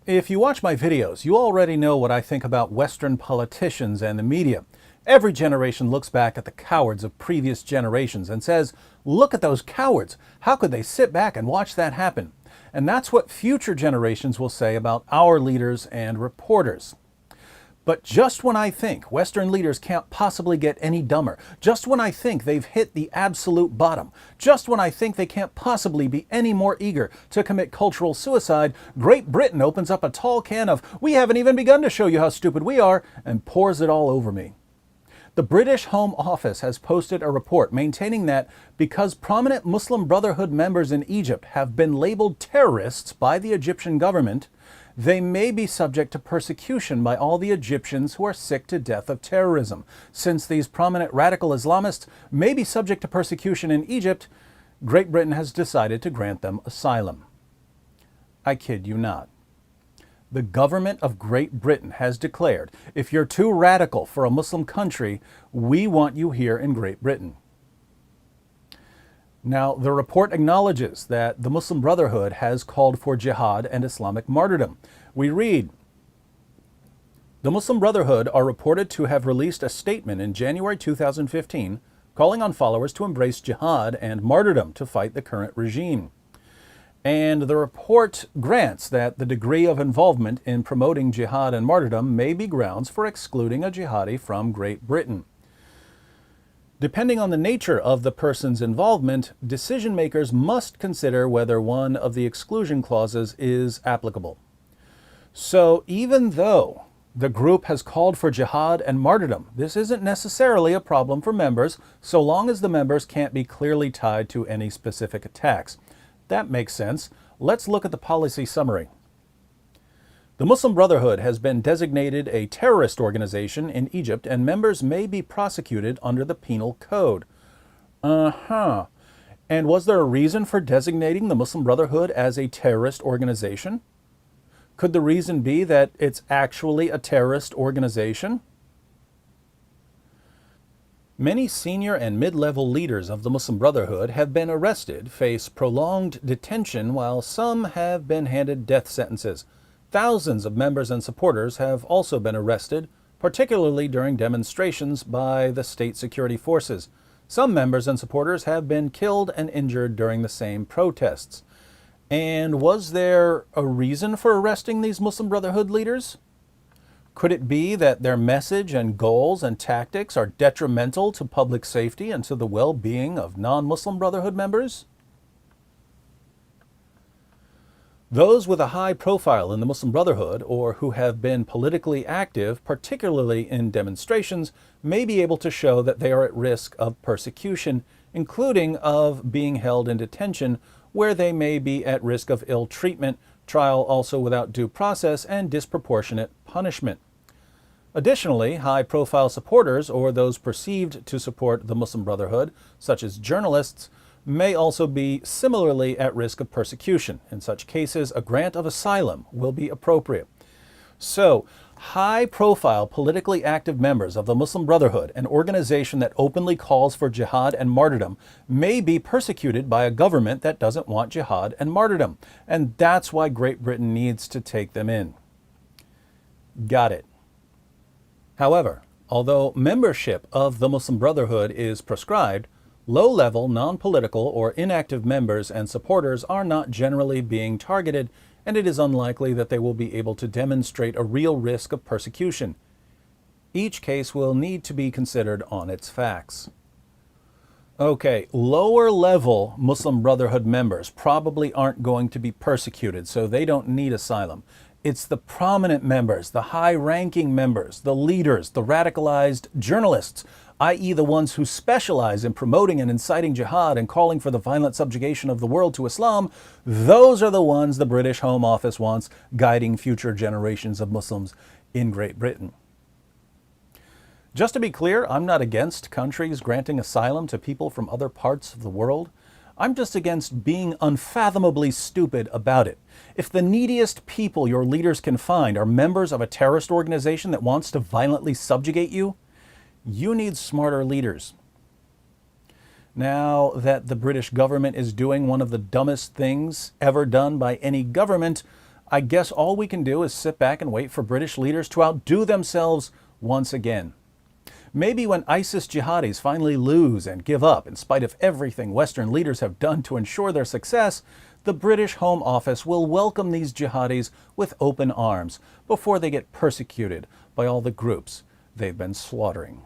If you watch my videos, you already know what I think about Western politicians and the media. Every generation looks back at the cowards of previous generations and says, look at those cowards. How could they sit back and watch that happen? And that's what future generations will say about our leaders and reporters. But just when I think Western leaders can't possibly get any dumber, just when I think they've hit the absolute bottom, just when I think they can't possibly be any more eager to commit cultural suicide, Great Britain opens up a tall can of "we haven't even begun to show you how stupid we are" and pours it all over me. The British Home Office has posted a report maintaining that because prominent Muslim Brotherhood members in Egypt have been labeled terrorists by the Egyptian government, they may be subject to persecution by all the Egyptians who are sick to death of terrorism. Since these prominent radical Islamists may be subject to persecution in Egypt, Great Britain has decided to grant them asylum. I kid you not. The government of Great Britain has declared, if you're too radical for a Muslim country, we want you here in Great Britain. Now, the report acknowledges that the Muslim Brotherhood has called for jihad and Islamic martyrdom. We read, the Muslim Brotherhood are reported to have released a statement in January 2015 calling on followers to embrace jihad and martyrdom to fight the current regime. And the report grants that the degree of involvement in promoting jihad and martyrdom may be grounds for excluding a jihadi from Great Britain. Depending on the nature of the person's involvement, decision makers must consider whether one of the exclusion clauses is applicable. So even though the group has called for jihad and martyrdom, this isn't necessarily a problem for members, so long as the members can't be clearly tied to any specific attacks. That makes sense. Let's look at the policy summary. The Muslim Brotherhood has been designated a terrorist organization in Egypt, and members may be prosecuted under the Penal Code. And was there a reason for designating the Muslim Brotherhood as a terrorist organization? Could the reason be that it's actually a terrorist organization? Many senior and mid-level leaders of the Muslim Brotherhood have been arrested, face prolonged detention, while some have been handed death sentences. Thousands of members and supporters have also been arrested, particularly during demonstrations by the state security forces. Some members and supporters have been killed and injured during the same protests. And was there a reason for arresting these Muslim Brotherhood leaders? Could it be that their message and goals and tactics are detrimental to public safety and to the well-being of non-Muslim Brotherhood members? Those with a high profile in the Muslim Brotherhood or who have been politically active, particularly in demonstrations, may be able to show that they are at risk of persecution, including of being held in detention, where they may be at risk of ill treatment, trial also without due process, and disproportionate punishment. Additionally, high-profile supporters or those perceived to support the Muslim Brotherhood, such as journalists, may also be similarly at risk of persecution. In such cases, a grant of asylum will be appropriate. So, high-profile politically active members of the Muslim Brotherhood, an organization that openly calls for jihad and martyrdom, may be persecuted by a government that doesn't want jihad and martyrdom. And that's why Great Britain needs to take them in. Got it. However, although membership of the Muslim Brotherhood is prescribed, low-level, non-political, or inactive members and supporters are not generally being targeted, and it is unlikely that they will be able to demonstrate a real risk of persecution. Each case will need to be considered on its facts. Okay, lower-level Muslim Brotherhood members probably aren't going to be persecuted, so they don't need asylum. It's the prominent members, the high-ranking members, the leaders, the radicalized journalists, i.e. the ones who specialize in promoting and inciting jihad and calling for the violent subjugation of the world to Islam. Those are the ones the British Home Office wants guiding future generations of Muslims in Great Britain. Just to be clear, I'm not against countries granting asylum to people from other parts of the world. I'm just against being unfathomably stupid about it. If the neediest people your leaders can find are members of a terrorist organization that wants to violently subjugate you, you need smarter leaders. Now that the British government is doing one of the dumbest things ever done by any government, I guess all we can do is sit back and wait for British leaders to outdo themselves once again. Maybe when ISIS jihadis finally lose and give up, in spite of everything Western leaders have done to ensure their success, the British Home Office will welcome these jihadis with open arms before they get persecuted by all the groups they've been slaughtering.